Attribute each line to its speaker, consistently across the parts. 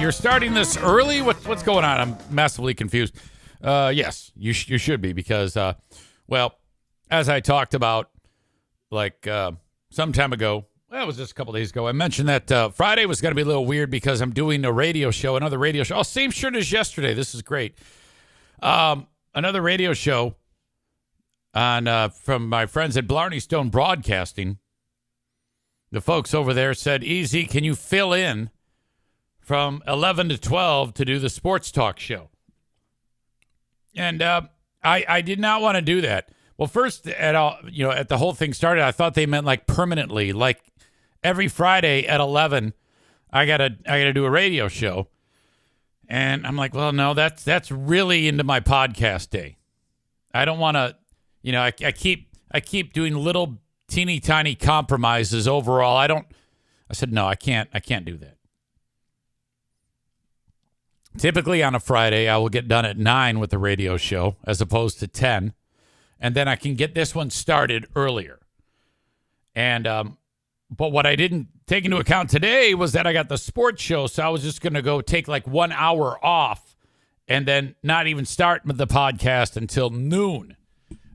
Speaker 1: You're starting this early? What's going on? I'm massively confused. Yes, you should be because, well, as I talked about some time ago, well, it was just a couple days ago, I mentioned that Friday was going to be a little weird because I'm doing a radio show, another radio show. Oh, same shirt as yesterday. This is great. Another radio show on from my friends at Blarney Stone Broadcasting. The folks over there said, Easy, can you fill in from 11 to 12 to do the sports talk show? And I did not want to do that. Well, first, at the whole thing started, I thought they meant like permanently, like every Friday at 11, I gotta do a radio show. And I'm like, well, no, that's really into my podcast day. I don't want to, I keep doing little teeny tiny compromises overall. I said, no, I can't do that. Typically on a Friday, I will get done at 9 with the radio show as opposed to 10. And then I can get this one started earlier. And, but what I didn't take into account today was that I got the sports show. So I was just going to go take like 1 hour off and then not even start the podcast until noon.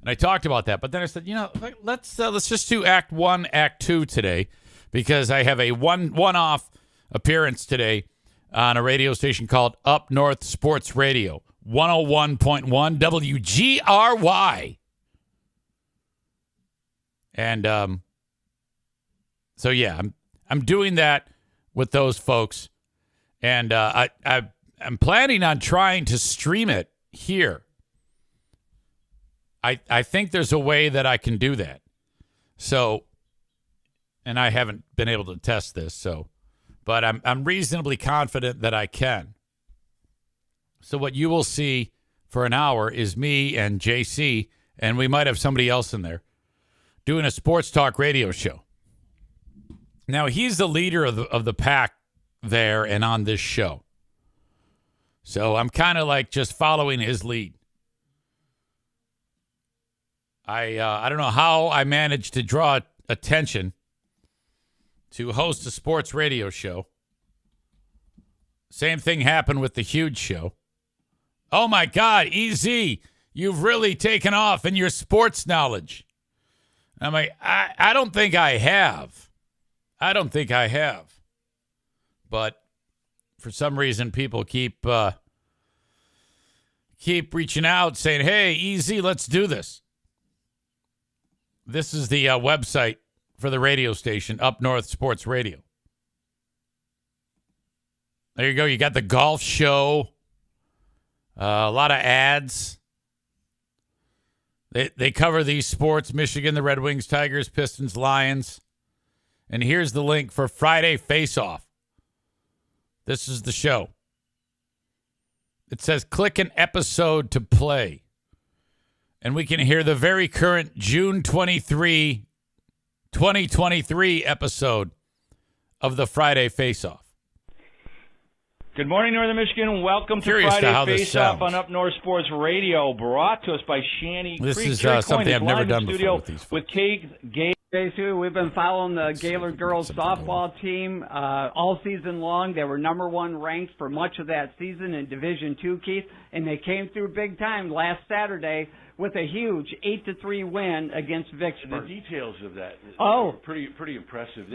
Speaker 1: And I talked about that. But then I said, let's just do Act 1, Act 2 today because I have a one-off appearance today on a radio station called Up North Sports Radio, 101.1 WGRY. And so, yeah, I'm doing that with those folks. And I'm planning on trying to stream it here. I think there's a way that I can do that. So, and I haven't been able to test this, so. But I'm reasonably confident that I can. So what you will see for an hour is me and JC, and we might have somebody else in there, doing a sports talk radio show. Now, he's the leader of the pack there and on this show. So I'm kind of like just following his lead. I don't know how I managed to draw attention to host a sports radio show. Same thing happened with the Huge Show. Oh, my God, EZ, you've really taken off in your sports knowledge. I'm like, I don't think I have. But for some reason, people keep reaching out saying, hey, EZ, let's do this. This is the website for the radio station, Up North Sports Radio. There you go. You got the golf show. A lot of ads. They cover these sports: Michigan, the Red Wings, Tigers, Pistons, Lions. And here's the link for Friday Face-Off. This is the show. It says, click an episode to play. And we can hear the very current June 23, 2023 episode of the Friday Face-Off.
Speaker 2: Good morning, Northern Michigan. Welcome to Friday Face-Off on Up North Sports Radio, brought to us by Shanty Creek.
Speaker 1: This is something I've never done before with these folks.
Speaker 2: With Kate
Speaker 3: JC, we've been following the Gaylord girls softball team all season long. They were number one ranked for much of that season in Division II, Keith, and they came through big time last Saturday with a huge 8-3 win against Vicksburg.
Speaker 4: The details of that
Speaker 3: are
Speaker 4: pretty impressive.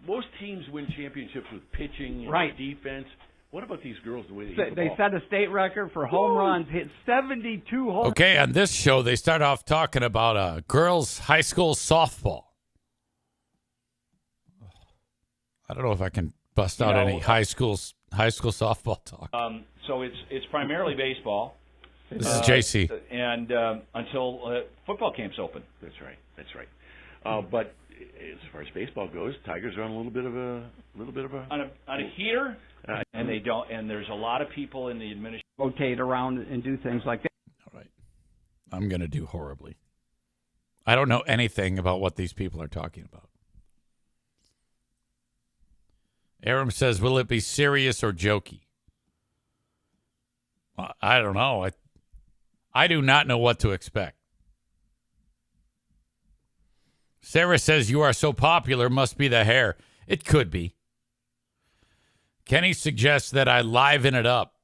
Speaker 4: Most teams win championships with pitching and defense. What about these girls, the way
Speaker 3: they set a state record for home runs, hit 72 home
Speaker 1: Okay, on this show, they start off talking about girls' high school softball. I don't know if I can bust out any high school softball talk.
Speaker 2: So it's primarily baseball.
Speaker 1: This is JC.
Speaker 2: And until football camps open.
Speaker 4: That's right. But as far as baseball goes, Tigers are on a little bit of a
Speaker 2: on a heater, and they don't. And there's a lot of people in the administration
Speaker 3: rotate around and do things like that.
Speaker 1: All right, I'm going to do horribly. I don't know anything about what these people are talking about. Aram says, "Will it be serious or jokey?" Well, I don't know. I do not know what to expect. Sarah says, "You are so popular, must be the hair." It could be. Kenny suggests that I liven it up.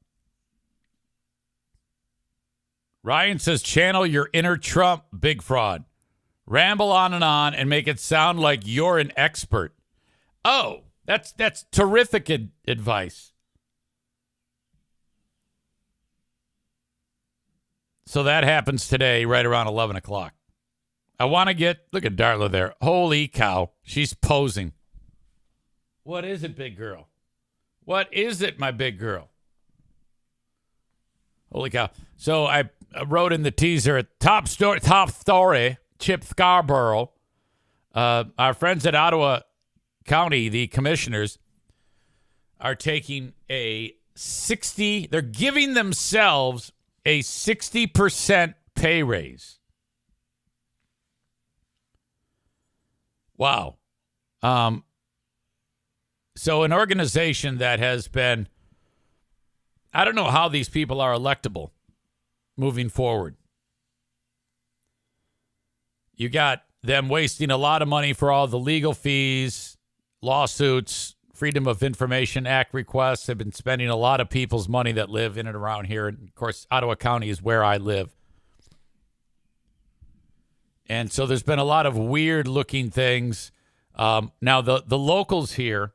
Speaker 1: Ryan says, "Channel your inner Trump, big fraud. Ramble on and make it sound like you're an expert." Oh, that's terrific advice. So that happens today, right around 11 o'clock. I want to look at Darla there. Holy cow. She's posing. What is it, big girl? What is it, my big girl? Holy cow. So I wrote in the teaser at top story, Chip Scarborough. Our friends at Ottawa County, the commissioners, are taking they're giving themselves a 60% pay raise. Wow. So an organization that has been, I don't know how these people are electable moving forward. You got them wasting a lot of money for all the legal fees, lawsuits, Freedom of Information Act requests. They've been spending a lot of people's money that live in and around here. And, of course, Ottawa County is where I live. And so there's been a lot of weird-looking things. Now, the locals here,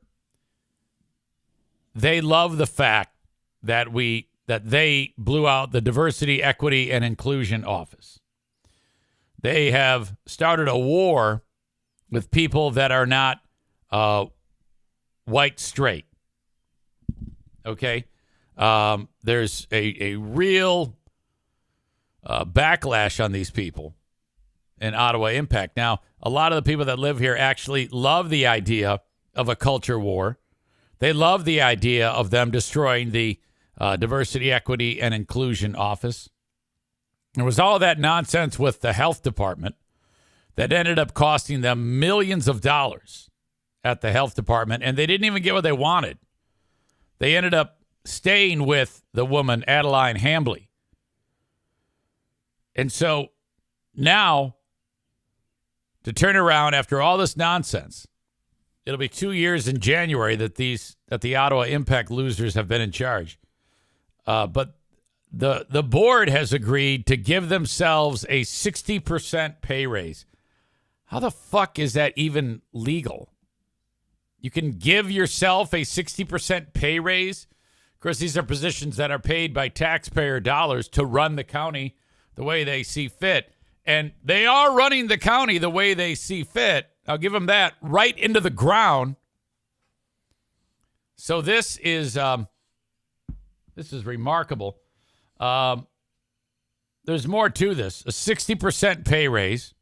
Speaker 1: they love the fact that they blew out the Diversity, Equity, and Inclusion Office. They have started a war with people that are not white straight. Okay? There's a real backlash on these people in Ottawa Impact. Now, a lot of the people that live here actually love the idea of a culture war. They love the idea of them destroying the Diversity, Equity, and Inclusion Office. There was all that nonsense with the health department that ended up costing them millions of dollars at the health department, and they didn't even get what they wanted. They ended up staying with the woman, Adeline Hambley. And so now, to turn around after all this nonsense, it'll be 2 years in January that the Ottawa Impact losers have been in charge. But the board has agreed to give themselves a 60% pay raise. How the fuck is that even legal? You can give yourself a 60% pay raise. Of course, these are positions that are paid by taxpayer dollars to run the county the way they see fit. And they are running the county the way they see fit. I'll give them that, right into the ground. So this is remarkable. There's more to this. A 60% pay raise.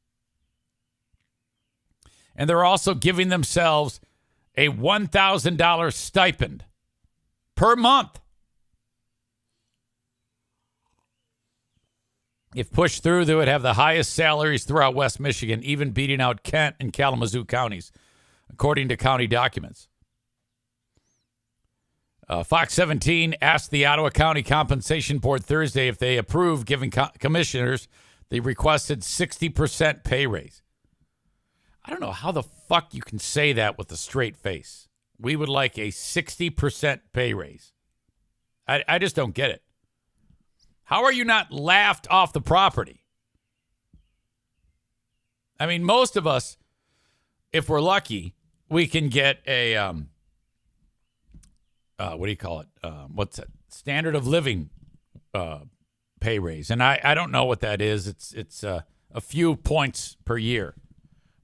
Speaker 1: And they're also giving themselves a $1,000 stipend per month. If pushed through, they would have the highest salaries throughout West Michigan, even beating out Kent and Kalamazoo counties, according to county documents. Fox 17 asked the Ottawa County Compensation Board Thursday if they approve giving commissioners the requested 60% pay raise. I don't know how the fuck you can say that with a straight face. We would like a 60% pay raise. I just don't get it. How are you not laughed off the property? I mean, most of us, if we're lucky, we can get a what do you call it? What's it? Standard of living pay raise. And I don't know what that is. It's a few points per year.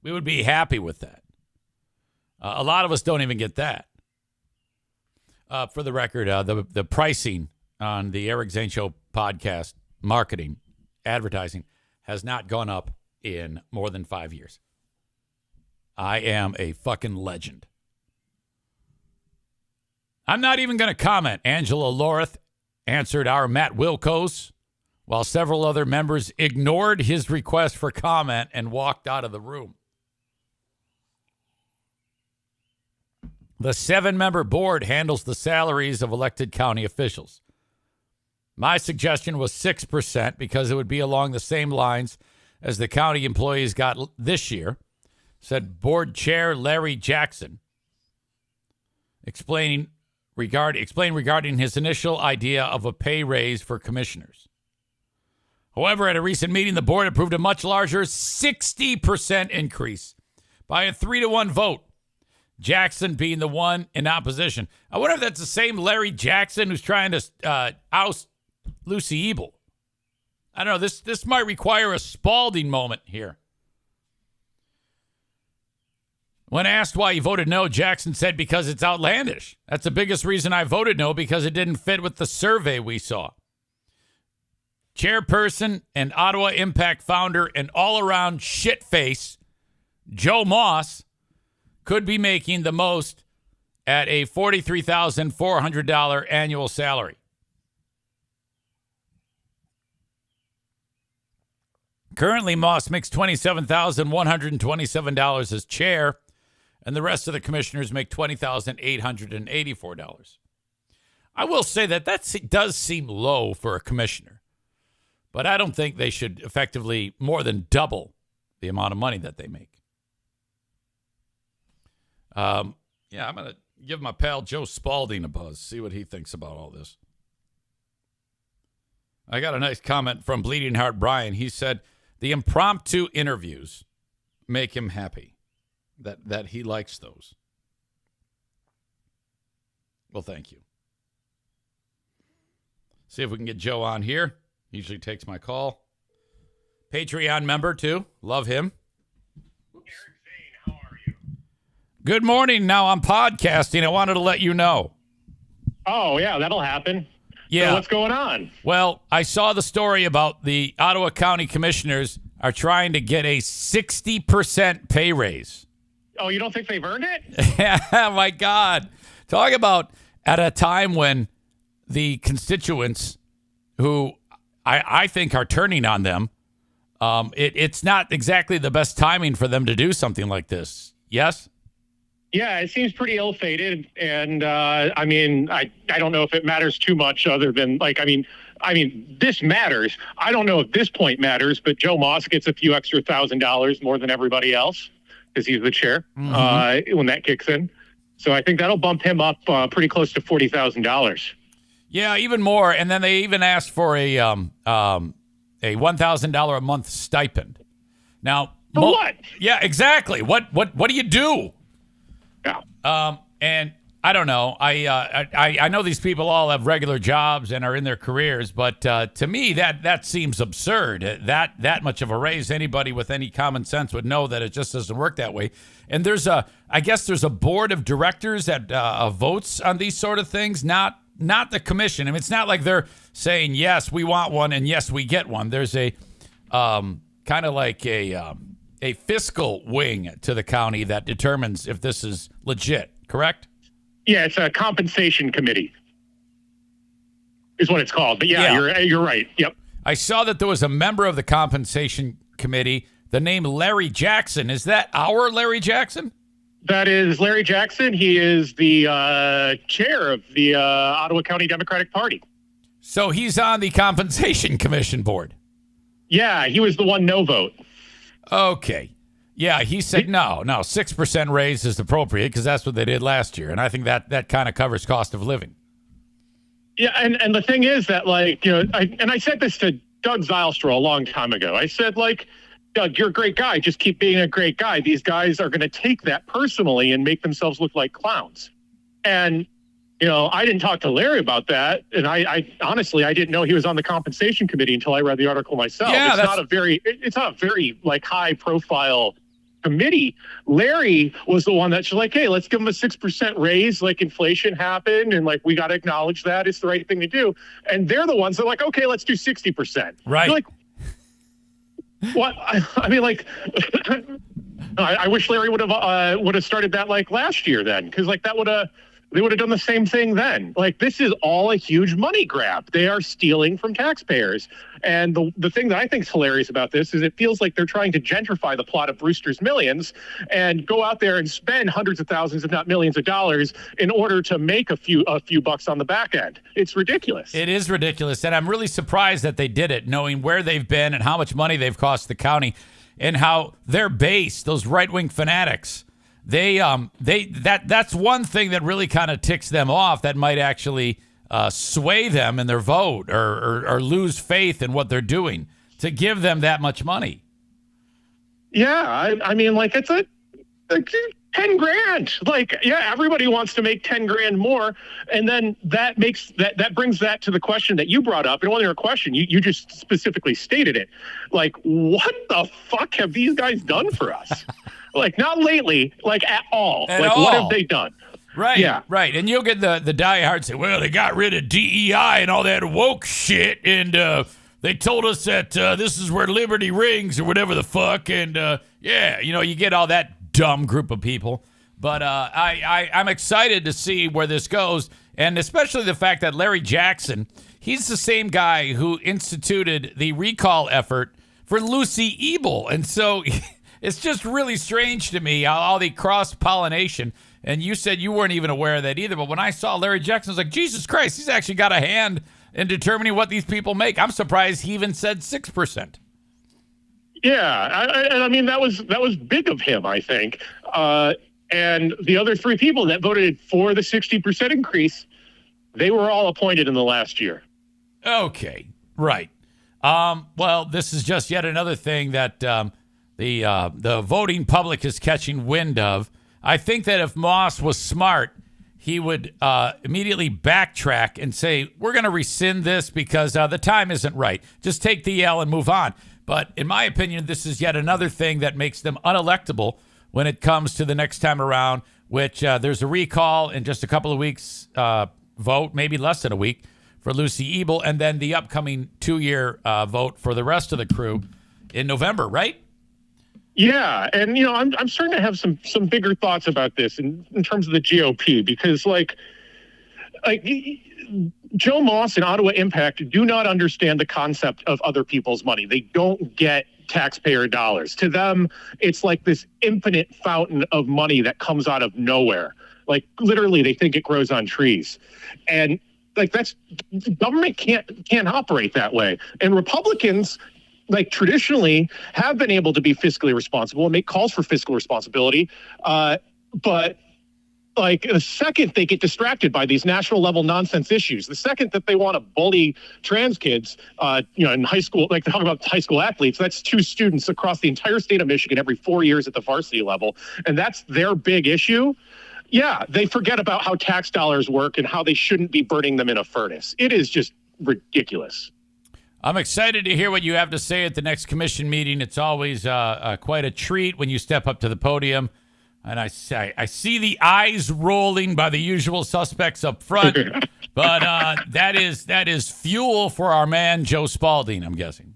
Speaker 1: We would be happy with that. A lot of us don't even get that. For the record, the pricing on the Eric Zane Show podcast, marketing, advertising, has not gone up in more than 5 years. I am a fucking legend. I'm not even going to comment. Angela Lorith answered our Matt Wilkos, while several other members ignored his request for comment and walked out of the room. The 7-member board handles the salaries of elected county officials. My suggestion was 6% because it would be along the same lines as the county employees got this year, said board chair Larry Jackson, explain regarding his initial idea of a pay raise for commissioners. However, at a recent meeting, the board approved a much larger 60% increase by a 3-1 vote, Jackson being the one in opposition. I wonder if that's the same Larry Jackson who's trying to oust Lucy Ebel. I don't know. This might require a Spalding moment here. When asked why he voted no, Jackson said, because it's outlandish. That's the biggest reason I voted no, because it didn't fit with the survey we saw. Chairperson and Ottawa Impact founder and all-around shitface, Joe Moss, could be making the most at a $43,400 annual salary. Currently, Moss makes $27,127 as chair, and the rest of the commissioners make $20,884. I will say that does seem low for a commissioner, but I don't think they should effectively more than double the amount of money that they make. I'm going to give my pal Joe Spalding a buzz, see what he thinks about all this. I got a nice comment from Bleeding Heart Brian. He said the impromptu interviews make him happy, that he likes those. Well, thank you. See if we can get Joe on here. He usually takes my call. Patreon member, too. Love him.
Speaker 5: Eric Zane, how are you?
Speaker 1: Good morning. Now I'm podcasting. I wanted to let you know.
Speaker 5: Oh, yeah, that'll happen.
Speaker 1: Yeah.
Speaker 5: So what's going on?
Speaker 1: Well, I saw the story about the Ottawa County Commissioners are trying to get a 60% pay raise.
Speaker 5: Oh, you don't think they've earned it?
Speaker 1: Oh, my God. Talk about at a time when the constituents who I think are turning on them, it's not exactly the best timing for them to do something like this. Yes?
Speaker 5: Yeah, it seems pretty ill-fated, and I don't know if it matters too much other than, this matters. I don't know if this point matters, but Joe Moss gets a few extra $1,000 more than everybody else because he's the chair when that kicks in. So I think that'll bump him up pretty close to $40,000.
Speaker 1: Yeah, even more. And then they even asked for a $1,000 a month stipend. Now,
Speaker 5: for what?
Speaker 1: Yeah, exactly. What do you do?
Speaker 5: Yeah.
Speaker 1: And I don't know. I know these people all have regular jobs and are in their careers, but to me that seems absurd. That much of a raise, anybody with any common sense would know that it just doesn't work that way. And I guess there's a board of directors that votes on these sort of things, not the commission. I mean, it's not like they're saying yes, we want one, and yes, we get one. There's a kind of like a fiscal wing to the county that determines if this is legit. Correct?
Speaker 5: Yeah, it's a compensation committee is what it's called. But yeah. You're right. Yep.
Speaker 1: I saw that there was a member of the compensation committee, the name Larry Jackson. Is that our Larry Jackson?
Speaker 5: That is Larry Jackson. He is the chair of the Ottawa County Democratic Party.
Speaker 1: So he's on the compensation commission board.
Speaker 5: Yeah, he was the one no vote.
Speaker 1: Okay. Yeah, he said no, 6% raise is appropriate because that's what they did last year. And I think that kind of covers cost of living.
Speaker 5: Yeah, and the thing is that, I said this to Doug Zylstra a long time ago. I said, Doug, you're a great guy. Just keep being a great guy. These guys are going to take that personally and make themselves look like clowns. And I didn't talk to Larry about that, and I honestly I didn't know he was on the compensation committee until I read the article myself.
Speaker 1: Yeah,
Speaker 5: it's not a very like high profile committee. Larry was the one that's like, hey, let's give him a 6% raise. Like inflation happened, and like we got to acknowledge that it's the right thing to do. And they're the ones that are like, okay, let's do 60%.
Speaker 1: Right?
Speaker 5: You're like, what? I mean, like. I wish Larry would have started that like last year then, because like they would have done the same thing then. Like this is all a huge money grab. They are stealing from taxpayers. And the thing that I think is hilarious about this is it feels like they're trying to gentrify the plot of Brewster's Millions and go out there and spend hundreds of thousands, if not millions of dollars in order to make a few bucks on the back end. It's ridiculous.
Speaker 1: It is ridiculous. And I'm really surprised that they did it, knowing where they've been and how much money they've cost the county. And how they're based, those right-wing fanatics, that's one thing that really kind of ticks them off. That might actually sway them in their vote or lose faith in what they're doing to give them that much money.
Speaker 5: Yeah, I mean, like it's like 10 grand. Like, yeah, everybody wants to make 10 grand more. And then that brings that to the question that you brought up. It wasn't a question. You just specifically stated it. Like, what the fuck have these guys done for us? Like, not lately, like at all. What have they done?
Speaker 1: Right.
Speaker 5: Yeah.
Speaker 1: Right. And you'll get the diehards say, well, they got rid of DEI and all that woke shit. And they told us that this is where liberty rings or whatever the fuck. And you get all that dumb group of people. But I'm excited to see where this goes, and especially the fact that Larry Jackson, he's the same guy who instituted the recall effort for Lucy Ebel. And so it's just really strange to me, all the cross-pollination. And you said you weren't even aware of that either. But when I saw Larry Jackson, I was like, Jesus Christ, he's actually got a hand in determining what these people make. I'm surprised he even said 6%.
Speaker 5: Yeah, I mean that was big of him, I think. And the other three people that voted for the 60% increase, they were all appointed in the last year.
Speaker 1: Okay, right. Well, this is just yet another thing that the voting public is catching wind of. I think that if Moss was smart, he would immediately backtrack and say, we're going to rescind this because the time isn't right. Just take the L and move on. But in my opinion, this is yet another thing that makes them unelectable when it comes to the next time around, which there's a recall in just a couple of weeks, vote, maybe less than a week, for Lucy Ebel, and then the upcoming 2-year vote for the rest of the crew in November, right?
Speaker 5: Yeah, and I'm starting to have some bigger thoughts about this in terms of the GOP, because like Joe Moss and Ottawa Impact do not understand the concept of other people's money. They don't get taxpayer dollars. To them, it's like this infinite fountain of money that comes out of nowhere. Like literally, they think it grows on trees. And like government can't operate that way. And Republicans, like traditionally, have been able to be fiscally responsible and make calls for fiscal responsibility. But like the second they get distracted by these national level nonsense issues, the second that they want to bully trans kids, in high school, like they talk about high school athletes, that's 2 students across the entire state of Michigan every 4 years at the varsity level. And that's their big issue. Yeah, they forget about how tax dollars work and how they shouldn't be burning them in a furnace. It is just ridiculous.
Speaker 1: I'm excited to hear what you have to say at the next commission meeting. It's always quite a treat when you step up to the podium. And I see the eyes rolling by the usual suspects up front, but that is fuel for our man Joe Spalding, I'm guessing.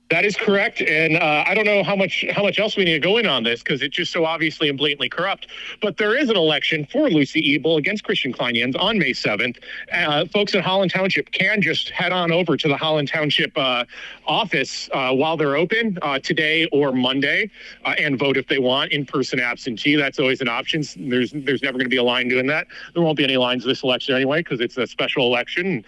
Speaker 5: That is correct, and I don't know how much else we need to go in on this because it's just so obviously and blatantly corrupt. But there is an election for Lucy Ebel against Christian Kleinjans on May 7th. Folks in Holland Township can just head on over to the Holland Township office while they're open today or Monday and vote if they want. In-person absentee, that's always an option. There's never going to be a line doing that. There won't be any lines this election anyway because it's a special election.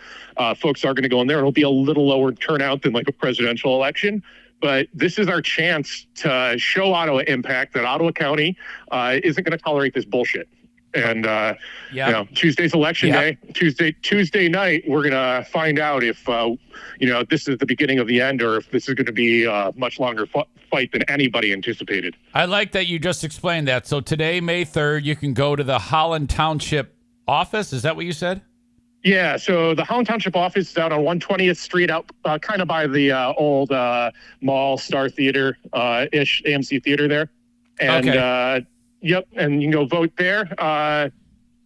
Speaker 5: Folks are going to go in there. It'll be a little lower turnout than like a presidential election. But this is our chance to show Ottawa Impact that Ottawa County isn't going to tolerate this bullshit. And Tuesday's election day. Tuesday night, we're going to find out if this is the beginning of the end, or if this is going to be a much longer fight than anybody anticipated.
Speaker 1: I like that you just explained that. So today, May 3rd, you can go to the Holland Township office. Is that what you said?
Speaker 5: Yeah, so the Holland Township office is out on 120th Street, out kind of by the old mall, Star Theater ish, AMC Theater there. And yep, and you can go vote there.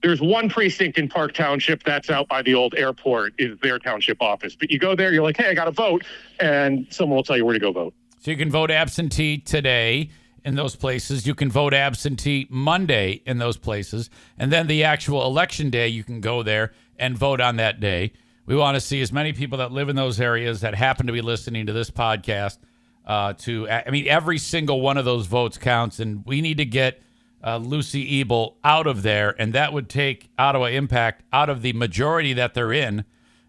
Speaker 5: There's one precinct in Park Township that's out by the old airport, is their township office. But you go there, you're like, hey, I got to vote, and someone will tell you where to go vote.
Speaker 1: So you can vote absentee today in those places. You can vote absentee Monday in those places. And then the actual election day, you can go there and vote on that day. We want to see as many people that live in those areas that happen to be listening to this podcast every single one of those votes counts, and we need to get Lucy Ebel out of there, and that would take Ottawa Impact out of the majority that they're in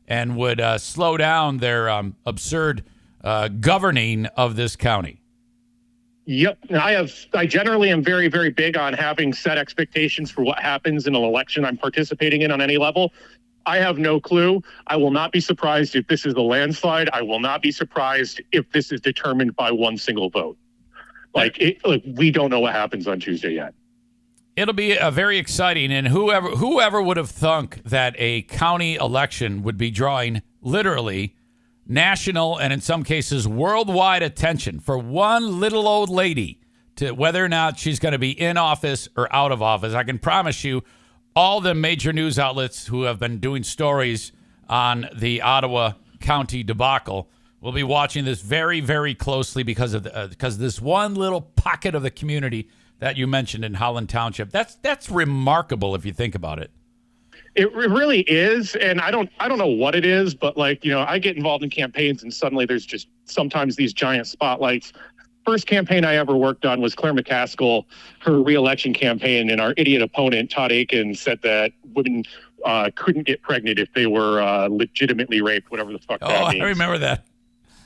Speaker 1: and would slow down their absurd governing of this county.
Speaker 5: Yep. I generally am very, very big on having set expectations for what happens in an election I'm participating in on any level. I have no clue. I will not be surprised if this is a landslide. I will not be surprised if this is determined by one single vote. We don't know what happens on Tuesday yet.
Speaker 1: It'll be very exciting, and whoever would have thunk that a county election would be drawing literally national and in some cases worldwide attention for one little old lady, to whether or not she's going to be in office or out of office. I can promise you all the major news outlets who have been doing stories on the Ottawa County debacle will be watching this very, very closely because of this one little pocket of the community that you mentioned in Holland Township. That's remarkable if you think about it.
Speaker 5: It really is, and I don't know what it is, but I get involved in campaigns, and suddenly there's just sometimes these giant spotlights. First campaign I ever worked on was Claire McCaskill, her re-election campaign, and our idiot opponent Todd Aiken said that women couldn't get pregnant if they were legitimately raped, whatever the fuck that means.
Speaker 1: I remember that.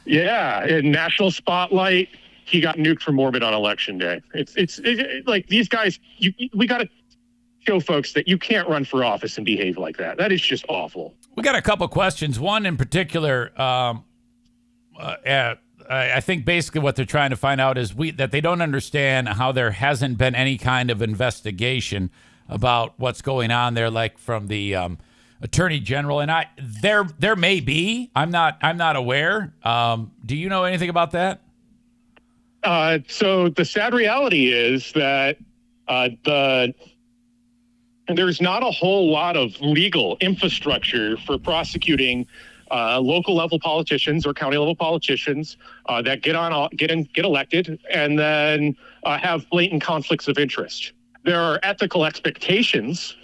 Speaker 5: Yeah, in national spotlight, he got nuked for morbid on election day. It's like these guys. We got to show folks that you can't run for office and behave like that. That is just awful.
Speaker 1: We got a couple questions. One in particular, I think basically what they're trying to find out is that they don't understand how there hasn't been any kind of investigation about what's going on there, like from the Attorney General. And there may be. I'm not aware. Do you know anything about that?
Speaker 5: So the sad reality is that there's not a whole lot of legal infrastructure for prosecuting local level politicians or county level politicians that get elected and then have blatant conflicts of interest. There are ethical expectations,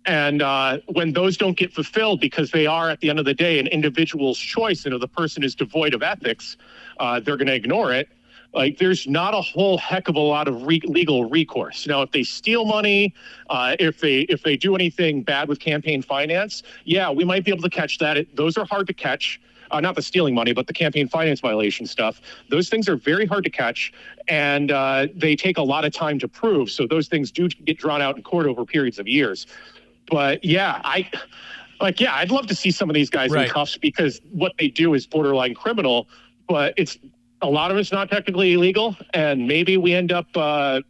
Speaker 5: and when those don't get fulfilled because they are, at the end of the day, an individual's choice, and if the person is devoid of ethics, they're going to ignore it. There's not a whole heck of a lot of legal recourse. Now, if they steal money, if they do anything bad with campaign finance, yeah, we might be able to catch that. Those are hard to catch. Not the stealing money, but the campaign finance violation stuff. Those things are very hard to catch, and they take a lot of time to prove. So those things do get drawn out in court over periods of years. But yeah, I'd love to see some of these guys in cuffs, because what they do is borderline criminal, but a lot of it's not technically illegal, and maybe we end up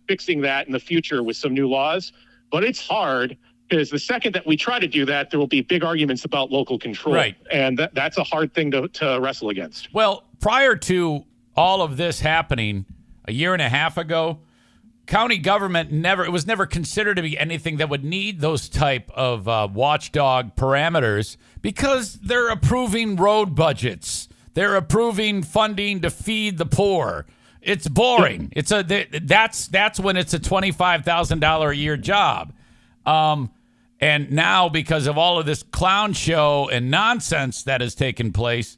Speaker 5: fixing that in the future with some new laws. But it's hard, because the second that we try to do that, there will be big arguments about local control. Right. And that's a hard thing to wrestle against.
Speaker 1: Well, prior to all of this happening a year and a half ago, county government was never considered to be anything that would need those type of watchdog parameters, because they're approving road budgets. They're approving funding to feed the poor. It's boring. That's when it's a $25,000 a year job. And now, because of all of this clown show and nonsense that has taken place,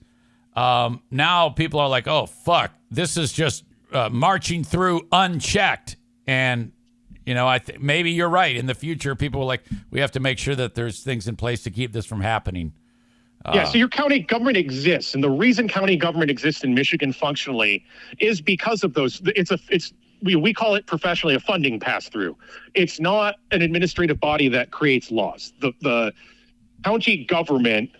Speaker 1: now people are like, oh, fuck, this is just marching through unchecked. And, maybe you're right. In the future, people are like, we have to make sure that there's things in place to keep this from happening.
Speaker 5: So your county government exists, and the reason county government exists in Michigan functionally is because of those. We call it professionally a funding pass-through. It's not an administrative body that creates laws. The county government,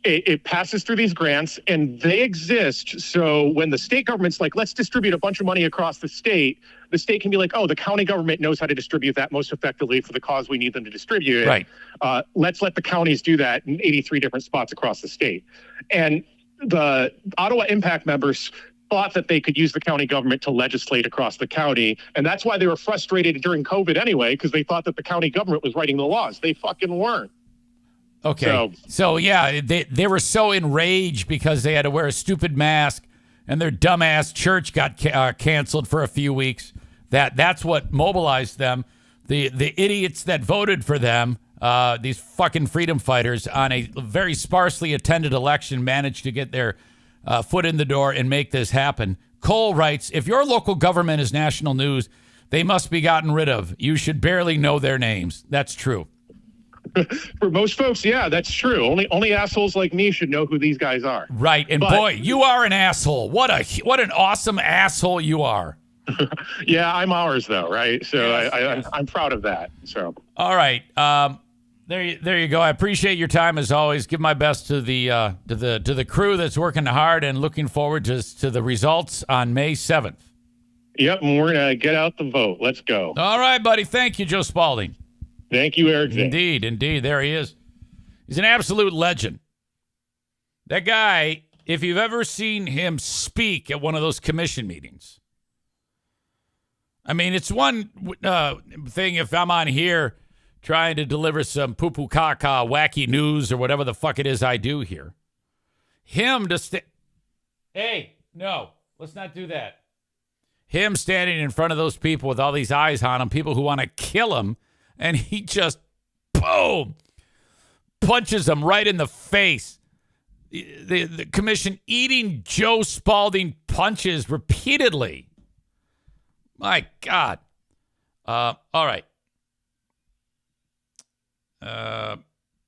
Speaker 5: it passes through these grants, and they exist. So when the state government's like, let's distribute a bunch of money across the state, the state can be like, oh, the county government knows how to distribute that most effectively for the cause we need them to distribute it.
Speaker 1: Right.
Speaker 5: Let's let the counties do that in 83 different spots across the state. And the Ottawa Impact members thought that they could use the county government to legislate across the county. And that's why they were frustrated during COVID anyway, because they thought that the county government was writing the laws. They fucking weren't.
Speaker 1: Okay. So yeah, they were so enraged because they had to wear a stupid mask and their dumbass church got canceled for a few weeks. That's what mobilized them. The idiots that voted for them, these fucking freedom fighters on a very sparsely attended election, managed to get their foot in the door and make this happen. Cole writes, if your local government is national news, they must be gotten rid of. You should barely know their names. That's true.
Speaker 5: For most folks, yeah, that's true. Only assholes like me should know who these guys are.
Speaker 1: Right. And boy, you are an asshole. What an awesome asshole you are.
Speaker 5: Yeah, I'm ours though, right? So yes. I'm proud of that. So
Speaker 1: all right. There you go. I appreciate your time as always. Give my best to the crew that's working hard and looking forward to the results on May 7th.
Speaker 5: Yep, and we're gonna get out the vote. Let's go.
Speaker 1: All right, buddy. Thank you, Joe Spalding.
Speaker 5: Thank you, Eric.
Speaker 1: Indeed. There he is. He's an absolute legend. That guy, if you've ever seen him speak at one of those commission meetings, I mean, it's one thing if I'm on here trying to deliver some poo-poo caca wacky news or whatever the fuck it is I do here. Him to hey, no, let's not do that. Him standing in front of those people with all these eyes on him, people who want to kill him, and he just, boom, punches them right in the face. The commission eating Joe Spalding punches repeatedly. My God. All right.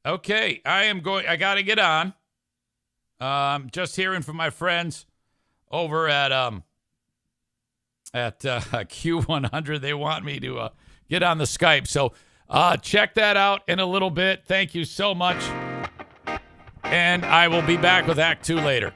Speaker 1: Okay. I got to get on. Just hearing from my friends over at Q100. They want me to get on the Skype. So check that out in a little bit. Thank you so much. And I will be back with Act 2 later.